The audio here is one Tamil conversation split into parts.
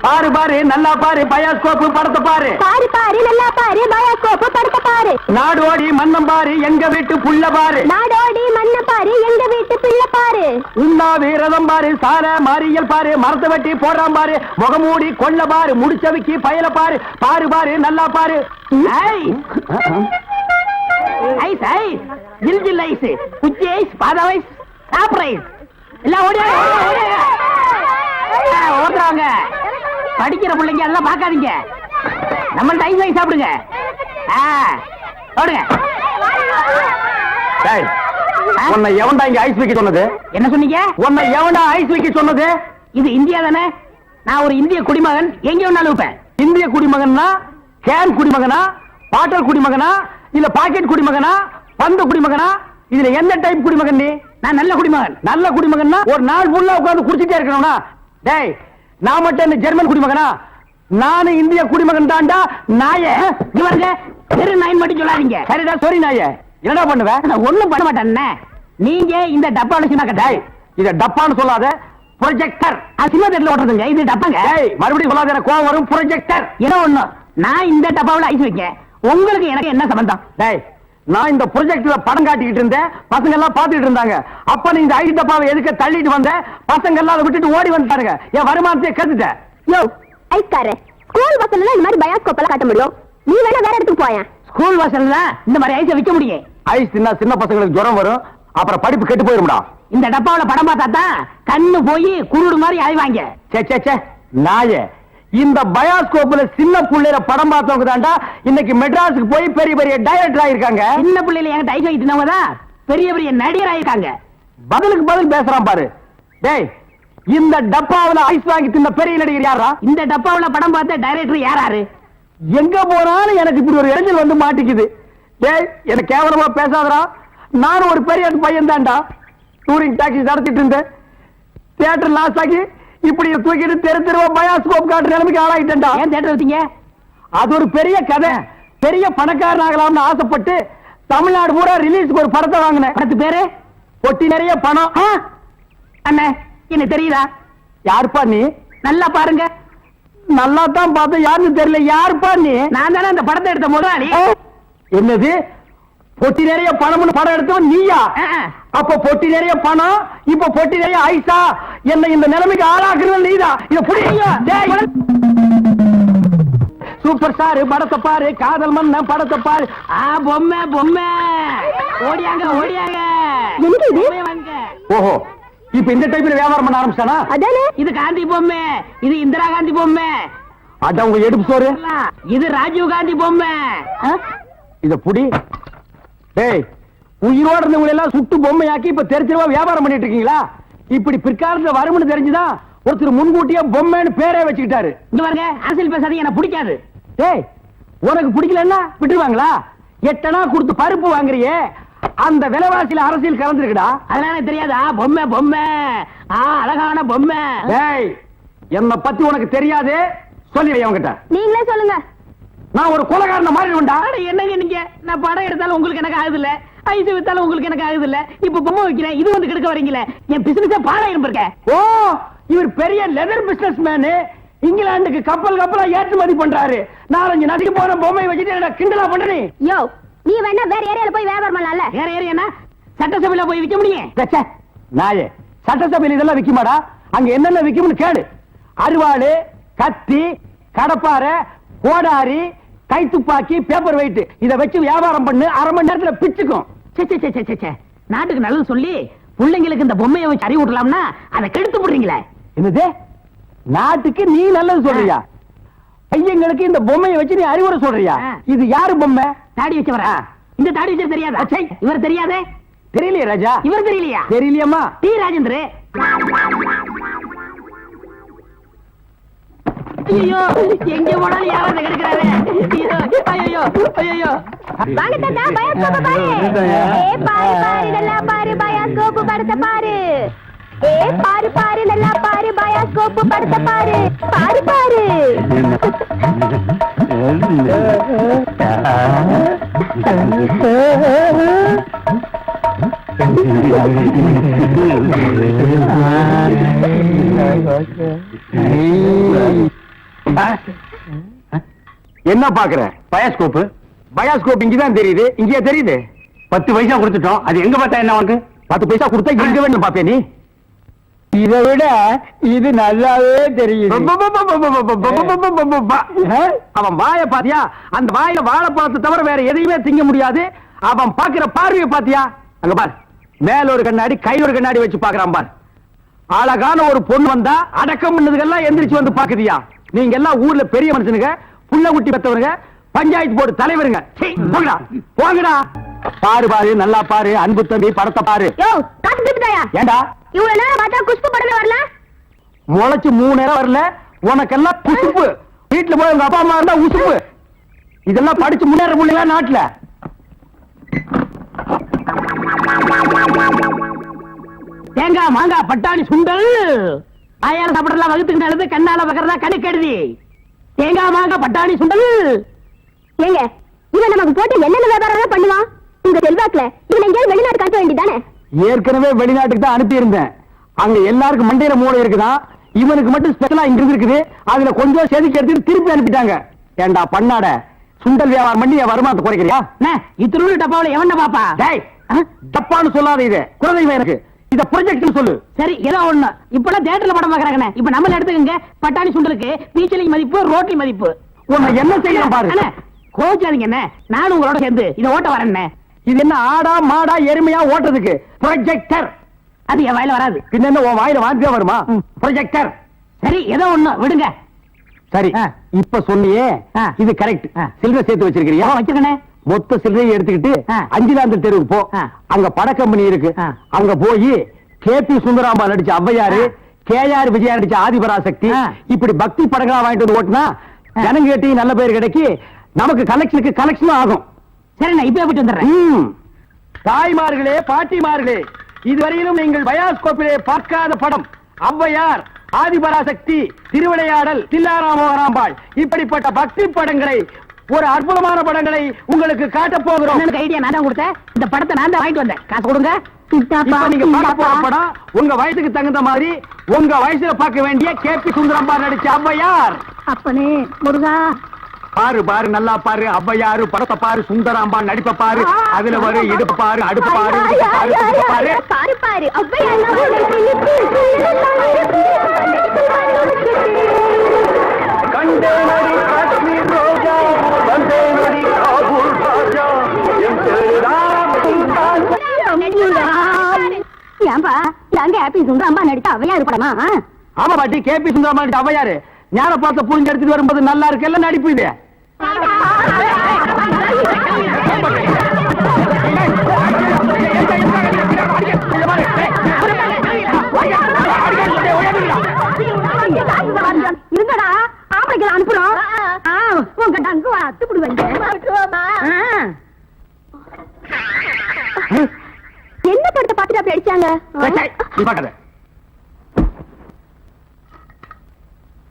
பாரு பாரு நல்லா பாரு பயாஸ்கோப்பு படத்தை பாரு. பாரு பாரு நல்லா பாரு பயாஸ்கோப்பு படத்தை பாரு. நாடோடி மன்னம் பாரு எங்க வீட்டு புள்ள பாரு. நாடோடி மன்னம் பாரு எங்க வீட்டு பிள்ளை பாரு. உண்ணாவி ரதம் பாரு சார மாரியல் பாரு மரத்தை வெட்டி போடுறான் பாரு முகமூடி கொள்ள பாரு முடிச்சவிக்கு பயல பாரு. பாரு பாரு நல்லா பாரு. ஐஸ் ஐஸ் ஜில் ஜில் ஐஸ் குச்சி ஐஸ் பாதாம் ஐஸ் சாப்பிட்ற ஐஸ் எல்லாம் ஓடுறாங்க. படிக்கிற பிள்ளைங்க அதெல்லாம் பார்க்காதீங்க. நம்மள்ட்ட ஐஸ் வாங்கி சாப்பிடுங்க. ஓடுங்க. உன்னை எவன்டா இங்க ஐஸ் வைக்க சொன்னது? என்ன சொன்னீங்க? உன்னை எவன்டா ஐஸ் வைக்க சொன்னது? இது இந்தியா தானே? நான் ஒரு இந்திய குடிமகன். எங்க வேணாலும் வைப்பேன். இந்திய குடிமகன்னா கேன் குடிமகனா பாட்டல் குடிமகனா இல்ல பாக்கெட் குடிமகனா பந்து குடிமகனா? இதுல என்ன டைப் குடிமகன் நீ? நான் நல்ல குடிமகன். நல்ல குடிமகன்னா ஒரு நாள் ஃபுல்லா உட்கார்ந்து குடிச்சிட்டே இருக்கணும்னா? டேய் நான் மட்டும் என்ன ஜெர்மன் குடிமகனா? நானும் இந்திய குடிமகன் தான்டா. நாயே இவருங்க தெரு நாயின் மட்டும் சொல்லாதீங்க. சரிடா சாரி நாயே. என்னடா பண்ணுவேன்? நான் ஒண்ணும் பண்ண மாட்டேன். நீங்க இந்த டப்பால சின்ன கட்டாய். இத டப்பான்னு சொல்லாத ப்ரொஜெக்டர். சின்ன தெருல ஓட்டுறதுங்க. இது டப்பாங்க. மறுபடியும் சொல்லாத எனக்கு கோவம் வரும். ப்ரொஜெக்டர் என்ன ஒண்ணு? நான் இந்த டப்பாவில் ஐஸ் வைக்க உங்களுக்கு எனக்கு என்ன சம்பந்தம்? டேய் நான் இந்த ப்ரொஜெக்ட்ல படம் காட்டிக்கிட்டு இருந்தேன். பசங்க எல்லாம் பாத்துட்டு இருந்தாங்க. அப்ப நீ இந்த ஐஸ் டப்பாவை எதுக்கு தள்ளிட்டு வந்த? பசங்க எல்லாம் அதை விட்டுட்டு ஓடி வந்துட்டாருங்க. என் வருமானத்தை கத்துட்டேன். யோ ஐஸ்காரே ஸ்கூல் வாசல்ல இந்த மாதிரி பயாஸ்கோப் எல்லாம் காட்ட முடியும். நீ வேணா வேற இடத்துக்கு போயா. ஸ்கூல் வாசல்ல இந்த மாதிரி ஐஸ் விக்க முடியும். ஐஸ் தின்னா சின்ன பசங்களுக்கு ஜுரம் வரும். அப்புறம் படிப்பு கெட்டு போயிரும்டா. இந்த டப்பாவுல படம் பார்த்தா தான் கண்ணு போய் குருடு மாதிரி ஆய்வாங்க. சே சே சே நாயே. இந்த பயாஸ்கோப்ல சின்ன பிள்ளைல படம் பார்த்தவங்க தான்டா இன்னைக்கு மெட்ராஸுக்கு போய் பெரிய பெரிய டைரக்டர் ஆயிருக்காங்க. சின்ன பிள்ளைல என்கிட்ட ஐஸ் வைக்கிறவங்க தான் பெரிய பெரிய நடிகர் ஆயிருக்காங்க. பதிலுக்கு பதில் பேசுறான் பாரு. டேய் இந்த டப்பாவுல ஐஸ் வாங்கி தின்ன பெரிய நடிகர் யாரா? இந்த டப்பாவுல படம் பார்த்த டைரக்டர் யாராரு? எங்க போனாலும் எனக்கு இப்படி ஒரு இடைஞ்சல் வந்து மாட்டிக்குது. டேய் எனக்கு கேவலமா பேசாதடா. நானும் ஒரு பெரிய பையன் தான்டா. டூரிங் டாக்ஸி நடத்திட்டு இருந்தேன். தியேட்டர் லாஸ் ஆகி இப்படி தூக்கிட்டு தெரு தெருவா பயாஸ்கோப் காட்டுற நிலைமைக்கு ஆளாயிட்டா. ஏன் தியேட்டர் வச்சீங்க? அது ஒரு பெரிய கதை. பெரிய பணக்காரன் ஆகலாம்னு ஆசைப்பட்டு தமிழ்நாடு பூரா ரிலீஸ்க்கு ஒரு படத்தை வாங்கினேன். படத்து பேரு பொட்டி நிறைய பணம். அண்ணே என்ன தெரியுதா? யாருப்பா நீ? நல்லா பாருங்க. நல்லா தான் பார்த்தேன். யாருன்னு தெரியல. யாருப்பா நீ? நான் தானே அந்த படத்தை எடுத்த முதலாளி. என்னது பொட்டி நிறைய பணம்னு படம் எடுத்தவன் நீயா? அப்ப பொட்டி நிறைய பணம் இப்ப பொட்டி நிறைய ஐசா? என்ன இந்த நிலைமைக்கு ஆளாக்குறது நீதான். இத புரியுங்க. சூப்பர் ஸ்டார் படத்தை பாரு. காதல் மன்ன படத்தை பாரு. பொம்மை பொம்மை ஓடியாங்க ஓடியாங்க. ஓஹோ இப்ப இந்த டைப்ல வியாபாரம் பண்ண ஆரம்பிச்சானா? இது காந்தி பொம்மை. இது இந்திரா காந்தி பொம்மை. அட உங்க எடுப்பு சோறு. இது ராஜீவ் காந்தி பொம்மை. இத புடி. டேய் உயிரோட இருந்தவங்க எல்லாம் சுட்டு பொம்மையாக்கி இப்ப தெருவா வியாபாரம் பண்ணிட்டு இருக்கீங்களா? இப்படி பிற்காலத்துல வரும்னு தெரிஞ்சுதான் ஒருத்தர் முன்கூட்டியே பொம்மைன்னு பேரே வச்சுக்கிட்டாரு. இந்த பாருங்க அரசியல் பேசாதீங்க. எனக்கு பிடிக்காது. டேய் உனக்கு பிடிக்கலன்னா விட்டுருவாங்களா? 8 அணா கொடுத்து பருப்பு வாங்குறியே அந்த விலைவாசியில அரசியல் கலந்துருக்குடா. அதெல்லாம் எனக்கு தெரியாதா? பொம்மை பொம்மை அழகான பொம்மை. டேய் என்ன பத்தி உனக்கு தெரியாது. சொல்லிடுறேன் அவங்கிட்ட. நீங்களே சொல்லுங்க. நான் ஒரு கொலைகாரன மாறிடுவேன்டா. என்னங்க நீங்க? நான் படம் எடுத்தாலும் உங்களுக்கு எனக்கு ஆகுது இல்ல. ஐஸ் வித்தாலும் உங்களுக்கு எனக்கு ஆகுது இல்ல. இப்ப பொம்மை வைக்கிறேன். இது வந்து கெடுக்க வரீங்களே. என் பிசினஸே பாடாயிரும் இருக்க. ஓ இவர் பெரிய லெதர் பிசினஸ் மேனு. இங்கிலாந்துக்கு கப்பல் கப்பலா ஏற்றுமதி பண்றாரு. 4-5 நதிக்கு போன பொம்மை வச்சுட்டு கிண்டலா பண்றீ? யோ நீ வேணா வேற ஏரியால போய் வியாபாரம் பண்ணலாம்ல. வேற ஏரியானா சட்டசபையில போய் விக்க முடியும். நாயே சட்டசபையில இதெல்லாம் விக்குமாடா? அங்க என்னென்ன விக்கும்னு கேளு. அருவாளு கத்தி கடப்பாரை கோடாரி கைத்துப்பாக்கி பேப்பர் வெயிட் இத வச்சு வியாபாரம் பண்ணு. அரை மணி நேரத்துல பிச்சுக்கும். நாட்டுக்கு நல்லது சொல்லி பிள்ளைங்களுக்கு இந்த பொம்மையை வச்சு அறிவு விடலாம்னா அதை கெடுத்து போடுறீங்களே. என்னது நாட்டுக்கு நீ நல்லது சொல்றியா? பையங்களுக்கு இந்த பொம்மையை வச்சு நீ அறிவுரை சொல்றியா? இது யாரு பொம்மை? தாடி வச்சவரா? இந்த தாடி வச்சது தெரியாதா? இவர் தெரியாதே. தெரியலையே ராஜா. இவர் தெரியலையா? தெரியலையம்மா. டி ராஜேந்திர. ஐயோ எங்க போனாலும் யாராவது கிடைக்கிறாரு. ஐயோ ஐயோ வாங்க தாத்தா பயாஸ்கோப் பாரு. பாரு பாரு நல்லா பாரு பயாஸ்கோப் படத்தை பாரு. பாரு பாரு நல்லா பாரு பயாஸ்கோப் படத்தை பாரு. பாரு பாரு. என்ன பாக்குற? பயாஸ்கோப். பயாஸ்கோப் இங்கதான் தெரியுது. இங்கேயே தெரியுது. 10 பைசா கொடுத்துட்டோம். அது எங்க பார்த்தா என்ன உனக்கு? 10 பைசா கொடுத்தா எங்க வேணும் பாப்பே நீ? இதை விட இது நல்லாவே தெரியுது. அவன் வாய பாத்தியா? அந்த வாயில வாழைப்பழத்தை தவிர வேற எதையுமே திங்க முடியாது. அவன் பாக்குற பார்வையை பாத்தியா? அங்க பார், மேல ஒரு கண்ணாடி, கையில ஒரு கண்ணாடி வச்சு பாக்குறான் பார். அழகான ஒரு பொண்ணு வந்தா அடக்கம் பண்ணதுக்கெல்லாம் எந்திரிச்சு வந்து பாக்குதியா? நீங்க எல்லாம் ஊர்ல பெரிய மனுஷனுங்க, புள்ள குட்டி பெத்தவங்க, பஞ்சாயத்து போர்டு தலைவருங்க. போங்கடா போங்கடா. பாரு பாரு, நல்லா பாரு. அன்பு தம்பி படத்தை பாரு. ஏண்டா இவ்வளவு நேரம் பார்த்தா குஷ்பு படமே வரல? முளைச்சு 3 நேரம் வரல. உனக்கெல்லாம் குசுப்பு. வீட்டுல போய் உங்க அப்பா அம்மா இருந்தா உசுப்பு. இதெல்லாம் படிச்சு முன்னேற முடியல நாட்டுல. தேங்காய் மாங்காய் பட்டாணி சுண்டல் ஆயார சாப்பிடலாம். வகுத்துக்கு நல்லது, கண்ணால பக்கறதா கணக்கு எழுதி. தேங்காய் மாங்காய் பட்டாணி சுண்டல். ஏங்க, இவன் நமக்கு போட்டு என்னென்ன வியாபாரம் பண்ணுவான்? உங்க செல்வாக்குல இவன் எங்கேயாவது வெளிநாடு காட்ட வேண்டியதானே? ஏற்கனவே வெளிநாட்டுக்கு தான் அனுப்பி இருந்தேன். அங்க எல்லாருக்கும் மண்டையில மூளை இருக்குதான், இவனுக்கு மட்டும் ஸ்பெஷலா இங்க இருக்குது. அதுல கொஞ்சம் செதுக்கி எடுத்துட்டு திருப்பி அனுப்பிட்டாங்க. ஏண்டா பண்ணாட, சுண்டல் வியாபாரம் பண்ணி என் வருமானத்தை குறைக்கிறியா? இத்திரு டப்பாவில எவன பாப்பா? டேய், தப்பான்னு சொல்லாத. இது குழந்தைங்க எனக்கு. இத ப்ரொஜெக்ட்னு சொல்லு. சரி, ஏதோ ஒண்ணு. இப்பெல்லாம் தியேட்டர்ல படம் பாக்குறாங்கண்ணே. இப்ப நம்மள எடுத்துக்கங்க. பட்டாணி சுண்டலுக்கு பீச்சலி மதிப்பு, ரோட்டி மதிப்பு. உன்னை என்ன செய்யணும் பாரு. கோச்சாதீங்க என்ன, நானும் உங்களோட சேர்ந்து இதை ஓட்ட வரேன். இது என்ன ஆடா மாடா எருமையா ஓட்டுறதுக்கு? ப்ரொஜெக்டர். அது என் வாயில வராது. பின்ன என்ன உன் வாயில வாந்தியா வருமா? ப்ரொஜெக்டர். சரி, ஏதோ ஒண்ணு விடுங்க. சரி, இப்ப சொன்னியே இது கரெக்ட். சில்லறை சேர்த்து வச்சிருக்கிறியா? வச்சிருக்கனே. மொத்த சில்லறையை எடுத்துக்கிட்டு 5ஆம் தெருவுக்கு போ. அங்க பட கம்பெனி இருக்கு. அங்க போய் கேபி சுந்தராம்பா நடிச்ச ஔவையாரு, கேஆர் விஜயா நடிச்ச ஆதிபராசக்தி, இப்படி பக்தி படங்களா வாங்கிட்டு வந்து ஓட்டுனா ஜனங்க கேட்டி நல்ல பேர் கிடைக்கி, நமக்கு கலெக்ஷனுக்கு கலெக்ஷனும் ஆகும். சரி, நான் இப்ப போயிட்டு வந்துடுறேன். தாய்மார்களே, பாட்டிமார்களே, இதுவரையிலும் நீங்கள் பயாஸ்கோப்பிலே பார்க்காத படம் ஔவையார், ஆதிபராசக்தி, திருவிளையாடல், தில்லாராமோகராம்பாள், இப்படிப்பட்ட பக்தி படங்களை, ஒரு அற்புதமான படங்களை உங்களுக்கு காட்ட போகிறோம். ஐடியா நான் தான் கொடுத்தேன். இந்த படத்தை நான் தான் வாங்கிட்டு வந்தேன். காசு கொடுங்க. இப்ப நீங்க பார்க்க போற படம் உங்க வயசுக்கு தகுந்த மாதிரி, உங்க வயசுல பார்க்க வேண்டிய கேபி சுந்தரம்பா நடிச்ச ஔவையார். அப்பனே முருகா, பாரு பாரு, நல்லா பாரு. ஔவையாரு படத்தை பாரு, சுந்தராம்பா நடிப்ப பாரு. அதுல வர இடுப்பு பாரு, அடுப்பு பாரு, பாரு பாரு பாரு பாரு. ஏன்பா, எங்க ஹாப்பி சுந்தரம்பா நடிச்ச ஔவையார் படமா? ஆமா பாட்டி, கேபி சுந்தரம்பா நடிச்ச ஔவையாரு. ஞான பார்த்த புரிஞ்சு எடுத்துட்டு வரும்போது நல்லா இருக்குல்ல நடிப்பு இது. இருங்கடா, ஆம்பளைக்கு அனுப்புறோம். உங்க டங்கு அத்துப்பிடுவேன். என்ன படத்தை பார்த்துட்டு அப்படி அடிச்சாங்க?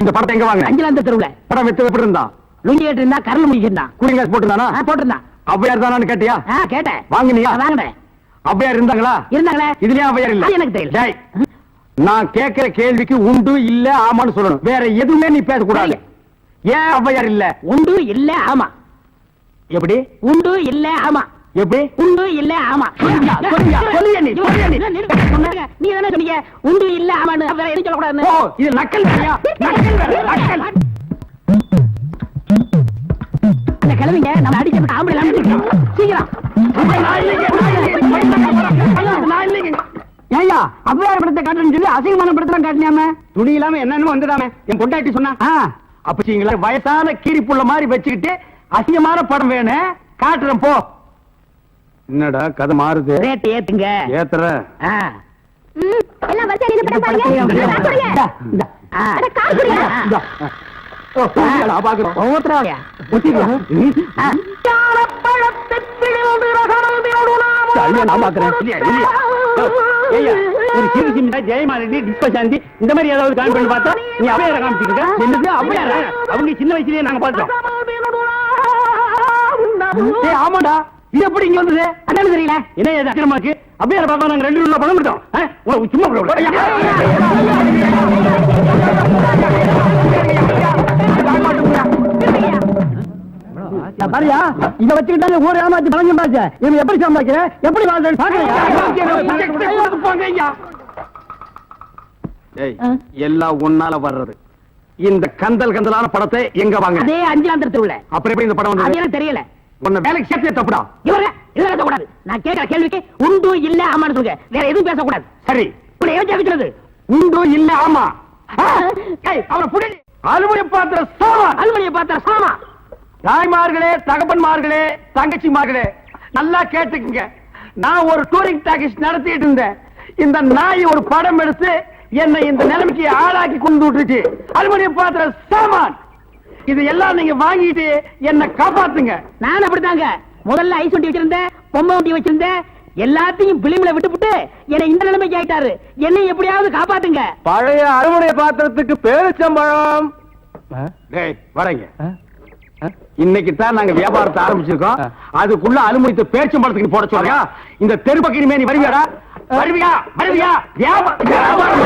இந்த படத்தை எங்க வாங்க? 5ஆம் தெருவுல. படம் வித்து எப்படி இருந்தா? லுங்கி கேட்டு இருந்தா, கரல் முடிக்கிருந்தான். Cooling glass போட்டுருந்தானா? போட்டிருந்தான். ஔவையார் தானான்னு கேட்டியா? கேட்டேன். வாங்கினியா? வாங்கினேன். ஔவையார் இருந்தாங்களா? இருந்தாங்களே. இதுலயும் ஔவையார் இல்ல? எனக்கு தெரியல. டேய், நான் கேட்கிற கேள்விக்கு உண்டு இல்ல ஆமான்னு சொல்லணும். வேற எதுவுமே நீ பேசக்கூடாது. ஏன் ஔவையார் இல்ல? உண்டு இல்ல ஆமா. எப்படி? உண்டு இல்ல ஆமா. எப்படி? உண்டு இல்ல ஆமா. நீ தானே சொன்னீங்க உண்டு இல்ல ஆமான்னு. வேற எதுவும் சொல்லக்கூடாது. ஓ, இது நக்கல் வேறையா? நக்கல் வேற, நக்கல். அந்த கிழவிங்க நம்ம அடிக்கப்பட்ட ஆம்பளை எல்லாம் சீக்கிரம். ஏயா ஔவையார் படத்தை காட்டுன்னு சொல்லி அசிங்கமான படத்தை காட்டினாம? துணி இல்லாம என்னன்னு வந்துடாம என் பொண்டாட்டி சொன்னா. அப்ப வயசான கீரிப்புள்ள மாதிரி வச்சுக்கிட்டு அசிங்கமான படம் வேணும் காட்டுறேன் போ. என்னடா கதை மாறுது? ரேட் ஏத்துங்க. ஏத்துற எல்லாம் வரிசையா நின்னு படம் பாருங்க. அட காசு குடியா? பாக்குறோம். ஒவ்வொருத்தராவையா? ஜெயமாலினி, டிஸ்பசாந்தி இந்த மாதிரி ஏதாவது காமி பண்ணி பார்த்தா நீ அவையார காமிச்சிட்டு இருக்க. என்னது அவையார? அவங்க சின்ன வயசுலயே நாங்க பார்த்தோம். ஆமாடா, இது எப்படி இங்க வந்தது? அதான் தெரியல. என்ன ஏது அக்கிரமா இருக்கு? அவையார பார்த்தா நாங்க 2 உள்ள பணம் விட்டோம். சும்மா சரியா இத வச்சுக்கிட்டாங்க ஊர் ஏமாத்தி பணம் சம்பாதிச்ச இவன் எப்படி சம்பாதிக்கிற எப்படி வாழ்றேன்னு பாக்குறீங்க எல்லாம் ஒன்னால வர்றது இந்த கந்தல் கந்தலான படத்தை எங்க வாங்க அதே அஞ்சாந்திரத்தில் உள்ள அப்புறம் எப்படி இந்த படம் அது வந்து எனக்கு தெரியல உன்னை வேலைக்கு சேர்த்தே தப்புடா இவர இதெல்லாம் கூடாது நான் கேட்கிற கேள்விக்கு உண்டு இல்ல ஆமான்னு சொல்லுங்க வேற எதுவும் பேசக்கூடாது சரி இப்படி ஏன் கேட்கிறது உண்டு இல்ல ஆமா அவனை புடி அலுவலக பாத்திர சாமான் அலுவலியை பார்த்தா சாமா தாய்மார்களே தகப்பன்மார்களே தங்கச்சிமார்களே நல்லா கேட்டுக்குங்க நான் ஒரு டூரிங் டாக்கீஸ் நடத்திட்டு இருந்தேன் இந்த நாய் ஒரு படம் எடுத்து என்னை இந்த நிலைமைக்கு ஆளாக்கி கொண்டு விட்டுச்சு அலுவலக பாத்திர சாமான் இது எல்லாம் நீங்க வாங்கிட்டு என்ன காப்பாத்துங்க நான் அப்படித்தாங்க முதல்ல ஐஸ் வண்டி வச்சிருந்தேன் பொம்மை வண்டி வச்சிருந்தேன் எல்லாத்தையும் பிலிம்ல விட்டுப்புட்டு என்னை இந்த நிலைமைக்கு ஆயிட்டாரு என்னை எப்படியாவது காப்பாத்துங்க பழைய அறுவடை பாத்திரத்துக்கு பேரிச்சம்பழம் டேய் வரங்க இன்னைக்கு தான் நாங்க வியாபாரத்தை ஆரம்பிச்சிருக்கோம் அதுக்குள்ள அலுமினியத்தை பேரிச்சம்பழத்துக்கு போட சொல்றியா இந்த தெருப்பக்கினிமே நீ வருவியாடா வருவியா வியாபாரம்